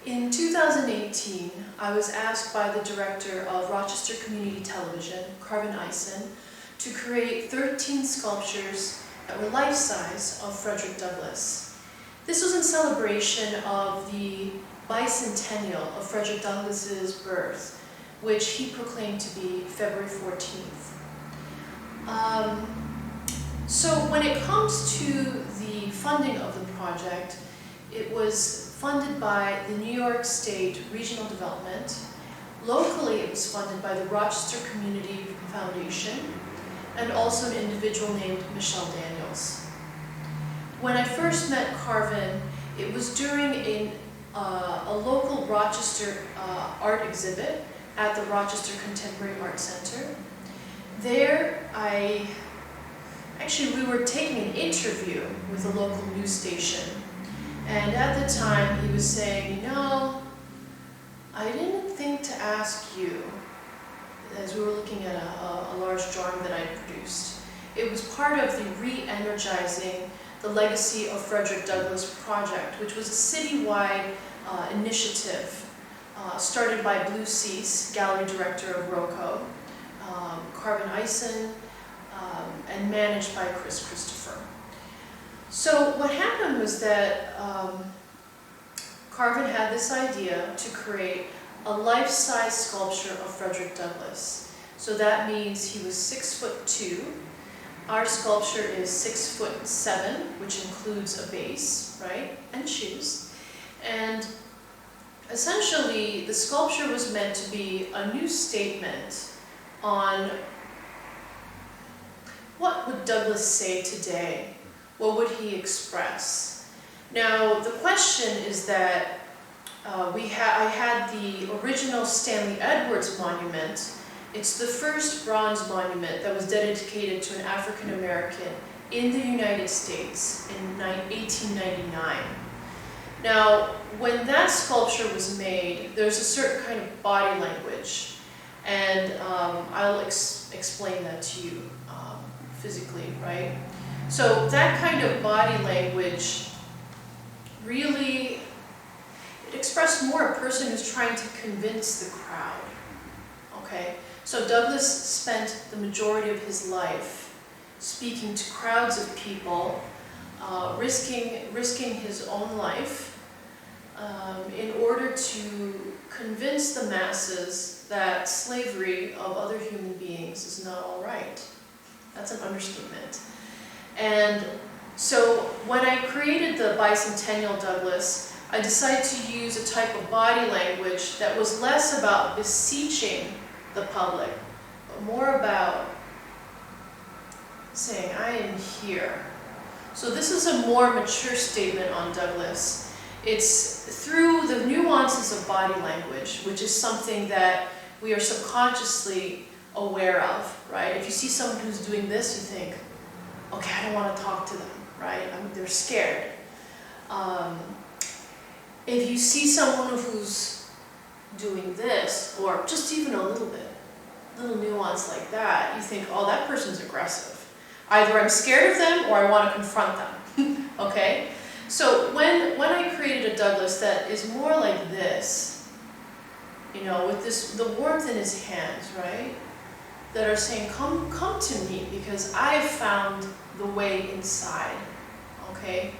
In 2018, I was asked by the director of Rochester Community Television, Carvin Eisen, to create 13 sculptures that were life-size of Frederick Douglass. This was in celebration of the bicentennial of Frederick Douglass's birth, which he proclaimed to be February 14th. So when it comes to the funding of the project, it was funded by the New York State Regional Development. Locally, it was funded by the Rochester Community Foundation and also an individual named Michelle Daniels. When I first met Carvin, it was during a local Rochester art exhibit at the Rochester Contemporary Art Center. There, we were taking an interview with a local news station. And at the time, he was saying, I didn't think to ask you, as we were looking at a large drawing that I produced. It was part of the re-energizing the Legacy of Frederick Douglass project, which was a citywide initiative started by Blue Cease, gallery director of ROCO, Carvin Eisen, and managed by Chris Christopher. So what happened was that Carvin had this idea to create a life-size sculpture of Frederick Douglass. So that means he was 6'2". Our sculpture is 6'7", which includes a base, right, and shoes. And essentially, the sculpture was meant to be a new statement on what would Douglass say today. What would he express? Now, the question is that I had the original Stanley Edwards monument. It's the first bronze monument that was dedicated to an African American in the United States in 1899. Now, when that sculpture was made, there's a certain kind of body language, and I'll explain that to you physically, right? So that kind of body language really, it expressed more a person who's trying to convince the crowd, okay? So Douglass spent the majority of his life speaking to crowds of people, risking his own life in order to convince the masses that slavery of other human beings is not all right. That's an understatement. And so when I created the bicentennial Douglass, I decided to use a type of body language that was less about beseeching the public, but more about saying, I am here. So this is a more mature statement on Douglass. It's through the nuances of body language, which is something that we are subconsciously aware of, right? If you see someone who's doing this, you think, okay, I don't want to talk to them, right? They're scared. If you see someone who's doing this, or just even a little nuance like that, you think, oh, that person's aggressive. Either I'm scared of them or I want to confront them, okay? So when I created a Douglass that is more like this, with the warmth in his hands, right? That are saying, come to me, because I have found the way inside, okay?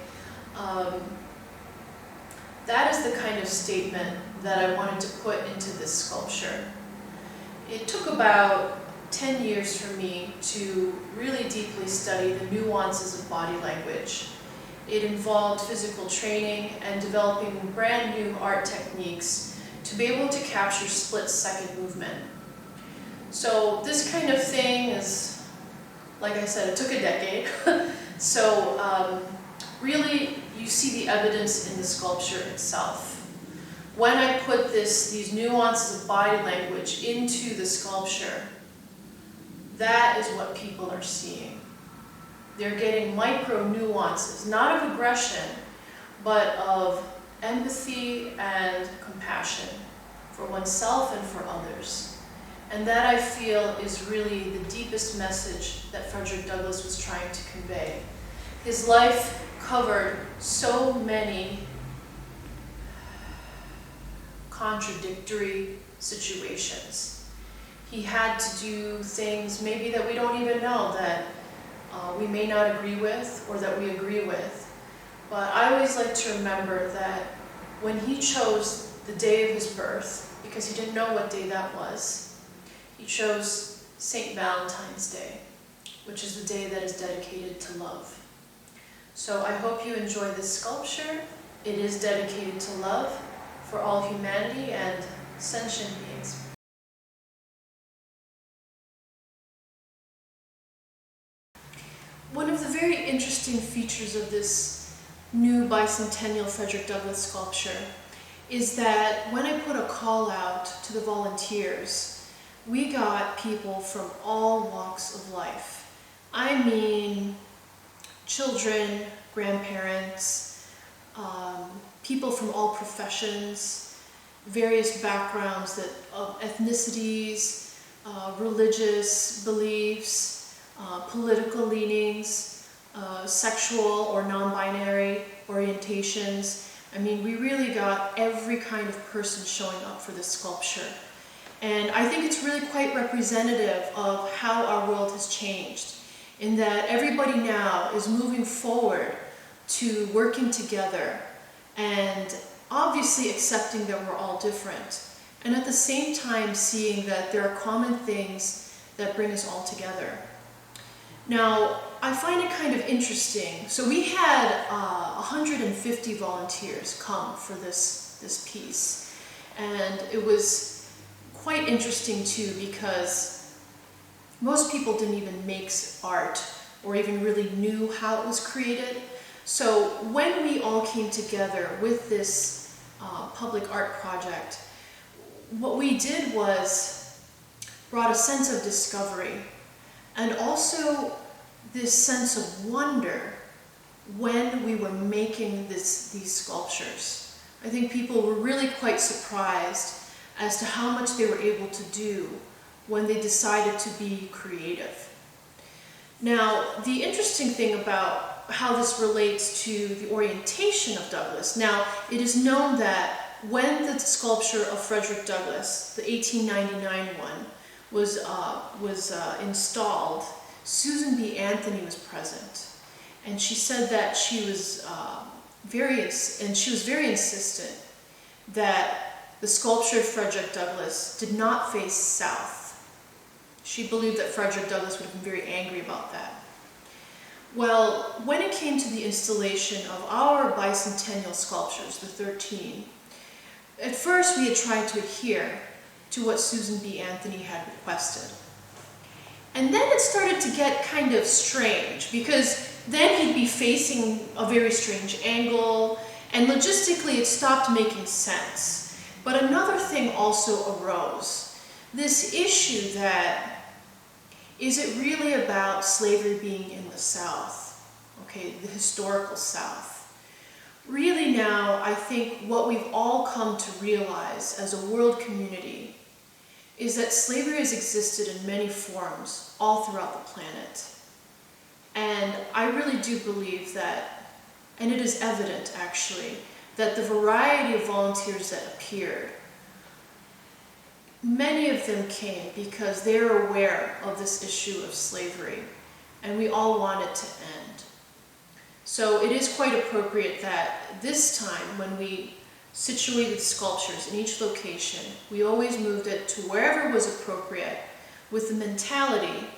That is the kind of statement that I wanted to put into this sculpture. It took about 10 years for me to really deeply study the nuances of body language. It involved physical training and developing brand new art techniques to be able to capture split-second movement. So this kind of thing is, like I said, it took a decade. So really, you see the evidence in the sculpture itself. When I put these nuances of body language into the sculpture, that is what people are seeing. They're getting micro nuances, not of aggression, but of empathy and compassion for oneself and for others. And that, I feel, is really the deepest message that Frederick Douglass was trying to convey. His life covered so many contradictory situations. He had to do things maybe that we don't even know, that we may not agree with or that we agree with. But I always like to remember that when he chose the day of his birth, because he didn't know what day that was, he chose St. Valentine's Day, which is the day that is dedicated to love. So I hope you enjoy this sculpture. It is dedicated to love for all humanity and sentient beings. One of the very interesting features of this new bicentennial Frederick Douglass sculpture is that when I put a call out to the volunteers, we got people from all walks of life. I mean, children, grandparents, people from all professions, various backgrounds of ethnicities, religious beliefs, political leanings, sexual or non-binary orientations. I mean, we really got every kind of person showing up for this sculpture. And I think it's really quite representative of how our world has changed, in that everybody now is moving forward to working together and obviously accepting that we're all different, and at the same time seeing that there are common things that bring us all together. Now, I find it kind of interesting. So we had 150 volunteers come for this piece, and it was quite interesting too, because most people didn't even make art or even really knew how it was created. So when we all came together with this public art project, what we did was brought a sense of discovery and also this sense of wonder when we were making these sculptures. I think people were really quite surprised as to how much they were able to do when they decided to be creative. Now, the interesting thing about how this relates to the orientation of Douglass, now it is known that when the sculpture of Frederick Douglass, the 1899 one, was installed, Susan B. Anthony was present, and she said that she was very insistent that the sculpture of Frederick Douglass did not face south. She believed that Frederick Douglass would have been very angry about that. Well, when it came to the installation of our bicentennial sculptures, the 13, at first we had tried to adhere to what Susan B. Anthony had requested. And then it started to get kind of strange, because then he'd be facing a very strange angle, and logistically it stopped making sense. But another thing also arose. This issue that, is it really about slavery being in the South? Okay, the historical South. Really now, I think what we've all come to realize as a world community is that slavery has existed in many forms all throughout the planet. And I really do believe that, and it is evident actually, that the variety of volunteers that appeared, many of them came because they're aware of this issue of slavery, and we all want it to end. So it is quite appropriate that this time, when we situated sculptures in each location, we always moved it to wherever was appropriate, with the mentality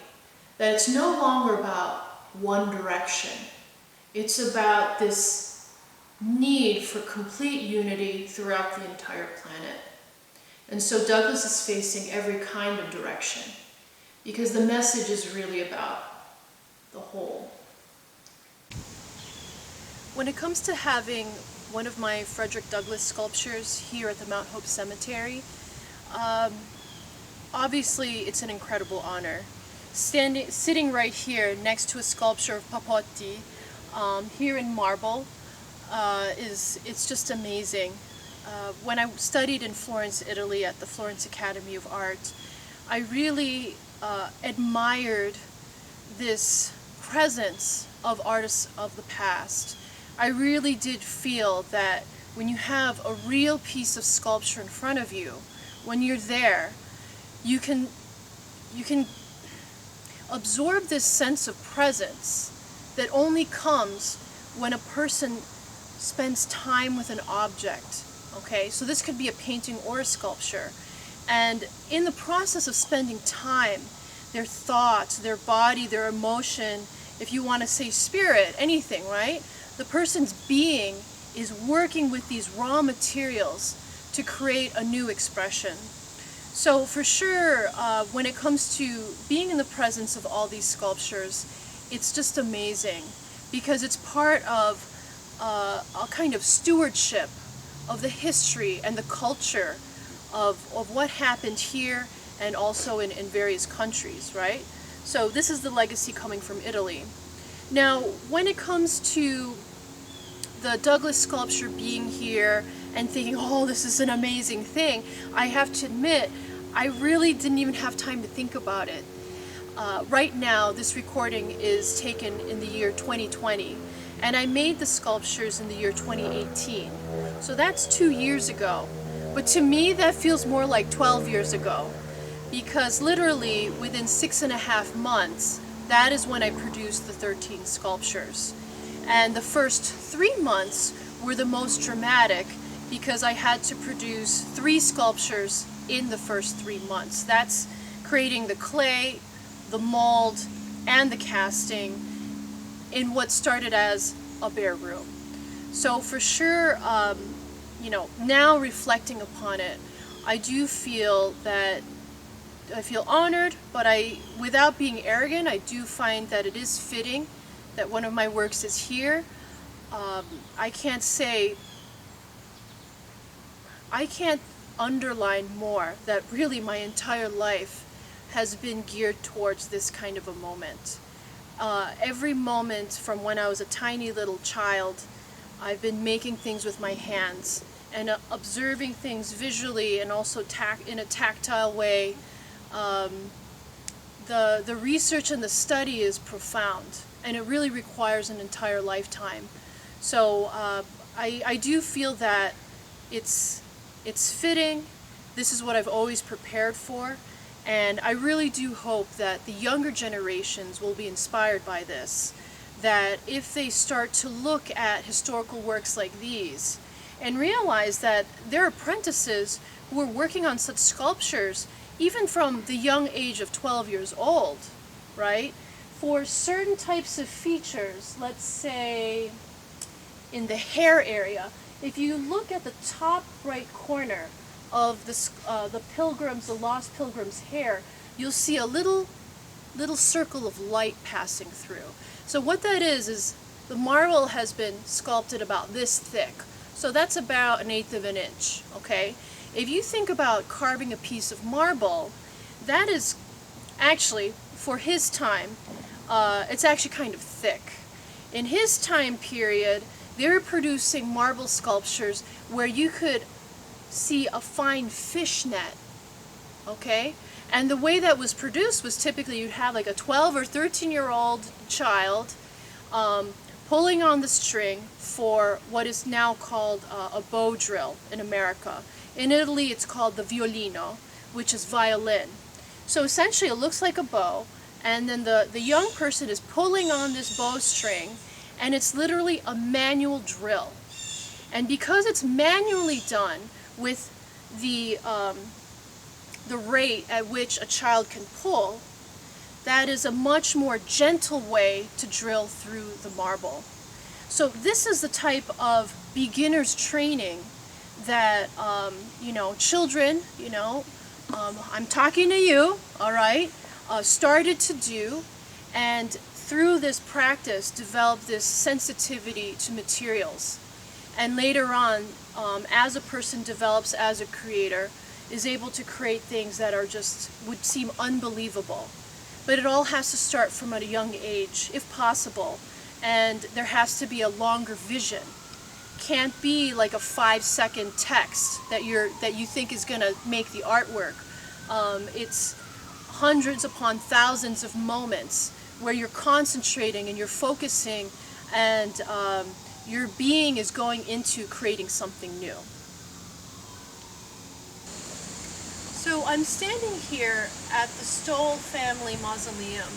that it's no longer about one direction. It's about this need for complete unity throughout the entire planet. And so Douglass is facing every kind of direction, because the message is really about the whole. When it comes to having one of my Frederick Douglass sculptures here at the Mount Hope Cemetery, obviously it's an incredible honor. Sitting right here next to a sculpture of Papotti, here in marble, it's just amazing. When I studied in Florence, Italy at the Florence Academy of Art, I really admired this presence of artists of the past. I really did feel that when you have a real piece of sculpture in front of you, when you're there, you can absorb this sense of presence that only comes when a person spends time with an object. Okay, so this could be a painting or a sculpture. And in the process of spending time, their thoughts, their body, their emotion, if you want to say spirit, anything, right? The person's being is working with these raw materials to create a new expression. So for sure, when it comes to being in the presence of all these sculptures, it's just amazing because it's part of a kind of stewardship of the history and the culture of what happened here and also in various countries, right? So this is the legacy coming from Italy. Now, when it comes to the Douglas sculpture being here and thinking, oh, this is an amazing thing, I have to admit, I really didn't even have time to think about it. Right now, this recording is taken in the year 2020, and I made the sculptures in the year 2018. So that's 2 years ago. But to me, that feels more like 12 years ago, because literally within 6.5 months, that is when I produced the 13 sculptures. And the first 3 months were the most dramatic because I had to produce 3 sculptures in the first 3 months. That's creating the clay, the mold, and the casting in what started as a bare room. So for sure, now reflecting upon it, I do feel that I feel honored, but without being arrogant, I do find that it is fitting that one of my works is here. I can't underline more that really my entire life has been geared towards this kind of a moment. Every moment from when I was a tiny little child, I've been making things with my hands and observing things visually and also in a tactile way. The research and the study is profound, and it really requires an entire lifetime. So I do feel that it's fitting. This is what I've always prepared for, and I really do hope that the younger generations will be inspired by this, that if they start to look at historical works like these and realize that their apprentices who are working on such sculptures even from the young age of 12 years old, right? For certain types of features, let's say in the hair area, if you look at the top right corner of the lost pilgrim's hair, you'll see a little circle of light passing through. So what that is the marble has been sculpted about this thick. So that's about 1/8 of an inch, okay? If you think about carving a piece of marble, that is actually, for his time, it's actually kind of thick. In his time period, they were producing marble sculptures where you could see a fine fish net, okay? And the way that was produced was typically you'd have like a 12 or 13-year-old child pulling on the string for what is now called a bow drill in America. In Italy, it's called the violino, which is violin. So essentially, it looks like a bow, and then the young person is pulling on this bowstring, and it's literally a manual drill. And because it's manually done with the rate at which a child can pull, that is a much more gentle way to drill through the marble. So this is the type of beginner's training that, children, I'm talking to you, all right, started to do, and through this practice developed this sensitivity to materials. And later on, as a person develops as a creator, is able to create things that are would seem unbelievable. But it all has to start from a young age, if possible, and there has to be a longer vision. Can't be like a 5-second text that you think is going to make the artwork. It's hundreds upon thousands of moments where you're concentrating and you're focusing and your being is going into creating something new. So I'm standing here at the Stoll family mausoleum,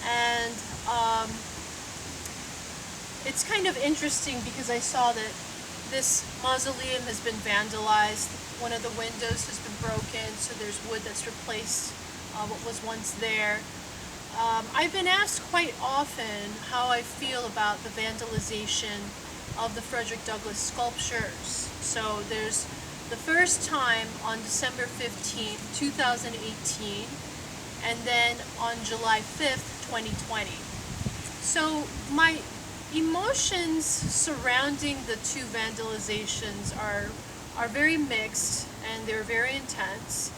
and it's kind of interesting because I saw that this mausoleum has been vandalized. One of the windows has been broken, so there's wood that's replaced what was once there. I've been asked quite often how I feel about the vandalization of the Frederick Douglass sculptures. So there's the first time on December 15th, 2018, and then on July 5th, 2020. So my emotions surrounding the two vandalizations are very mixed, and they're very intense.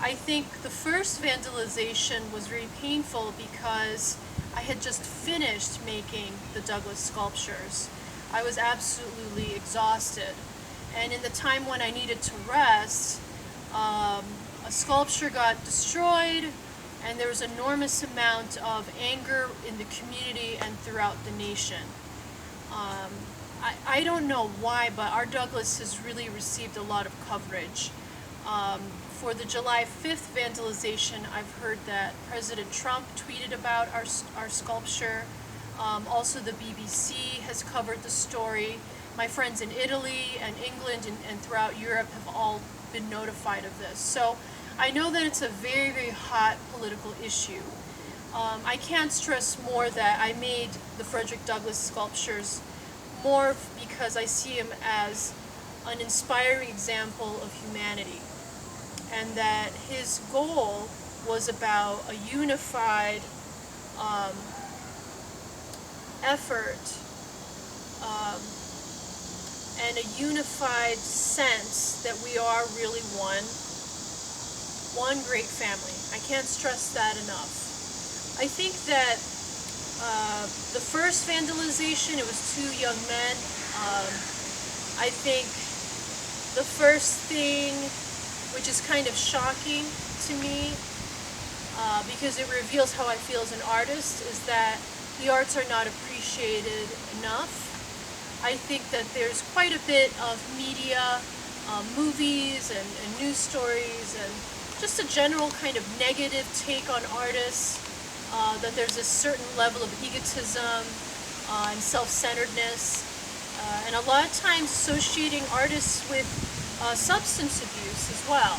I think the first vandalization was very painful because I had just finished making the Douglass sculptures. I was absolutely exhausted, and in the time when I needed to rest, a sculpture got destroyed, and there was an enormous amount of anger in the community and throughout the nation. I don't know why, but our Douglass has really received a lot of coverage. For the July 5th vandalization, I've heard that President Trump tweeted about our sculpture. Also, the BBC has covered the story. My friends in Italy and England and throughout Europe have all been notified of this. So I know that it's a very, very hot political issue. I can't stress more that I made the Frederick Douglass sculptures more because I see him as an inspiring example of humanity, and that his goal was about a unified effort and a unified sense that we are really one great family. I can't stress that enough. I think that the first vandalization, it was two young men. I think the first thing, which is kind of shocking to me, because it reveals how I feel as an artist, is that the arts are not appreciated enough. I think that there's quite a bit of media, movies and news stories, and just a general kind of negative take on artists, that there's a certain level of egotism and self-centeredness, and a lot of times associating artists with substance abuse as well.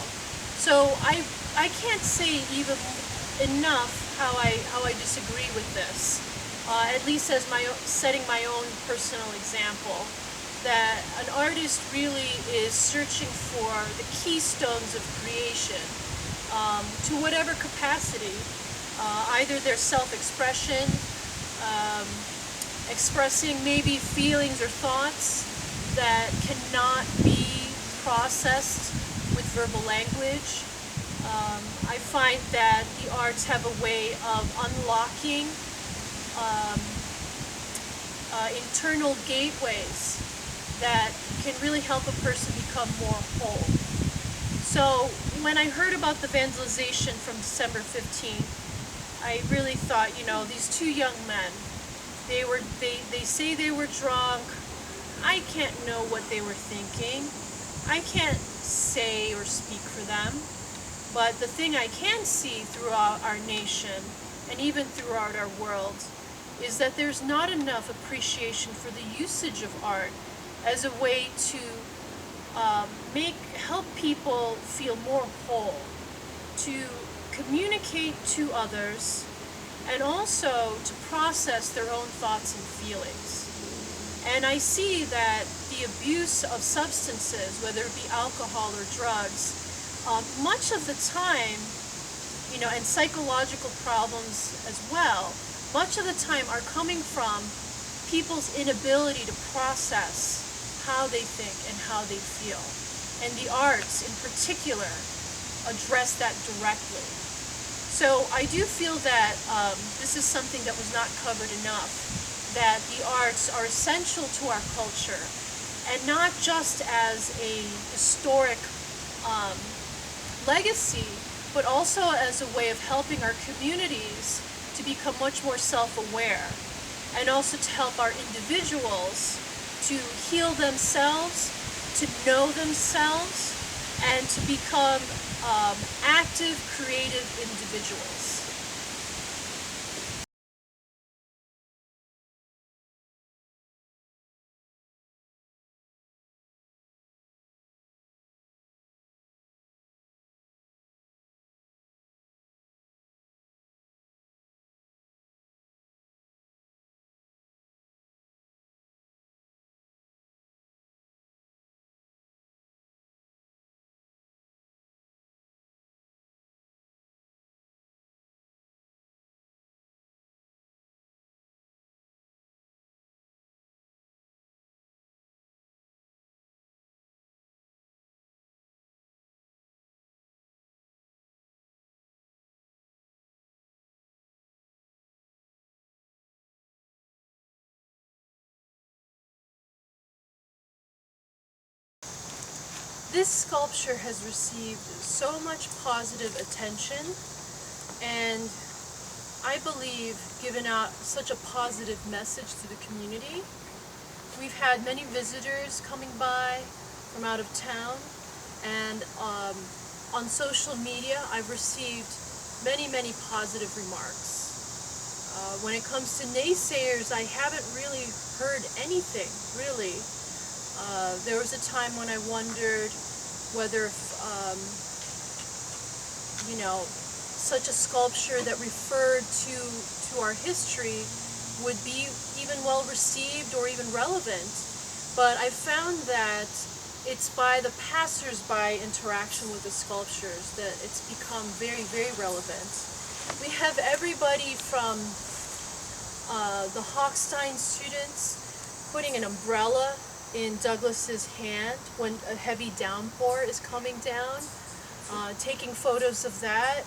So I can't say even enough how I disagree with this. At least as setting my own personal example, that an artist really is searching for the keystones of creation, to whatever capacity, either their self-expression, expressing maybe feelings or thoughts that cannot be processed with verbal language. I find that the arts have a way of unlocking internal gateways that can really help a person become more whole. So when I heard about the vandalization from December 15th, I really thought, these two young men, they say they were drunk. I can't know what they were thinking. I can't say or speak for them. But the thing I can see throughout our nation and even throughout our world is that there's not enough appreciation for the usage of art as a way to help people feel more whole, to communicate to others, and also to process their own thoughts and feelings. And I see that the abuse of substances, whether it be alcohol or drugs, much of the time, and psychological problems as well, much of the time are coming from people's inability to process how they think and how they feel. And the arts in particular address that directly. So I do feel that this is something that was not covered enough, that the arts are essential to our culture, and not just as a historic legacy, but also as a way of helping our communities to become much more self-aware, and also to help our individuals to heal themselves, to know themselves, and to become active, creative individuals. This sculpture has received so much positive attention and I believe given out such a positive message to the community. We've had many visitors coming by from out of town, and on social media I've received many positive remarks. When it comes to naysayers, I haven't really heard anything, really. There was a time when I wondered whether, such a sculpture that referred to our history would be even well received or even relevant. But I found that it's by the passers-by interaction with the sculptures that it's become very relevant. We have everybody from the Hochstein students putting an umbrella in Douglas's hand when a heavy downpour is coming down, taking photos of that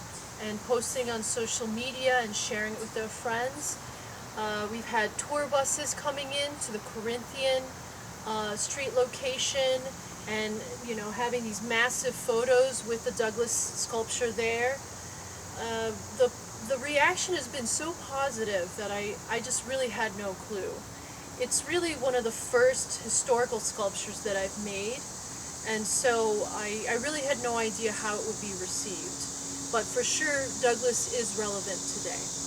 and posting on social media and sharing it with their friends. We've had tour buses coming in to the Corinthian street location and having these massive photos with the Douglas sculpture there. The reaction has been so positive that I just really had no clue. It's really one of the first historical sculptures that I've made, and so I really had no idea how it would be received. But for sure, Douglas is relevant today.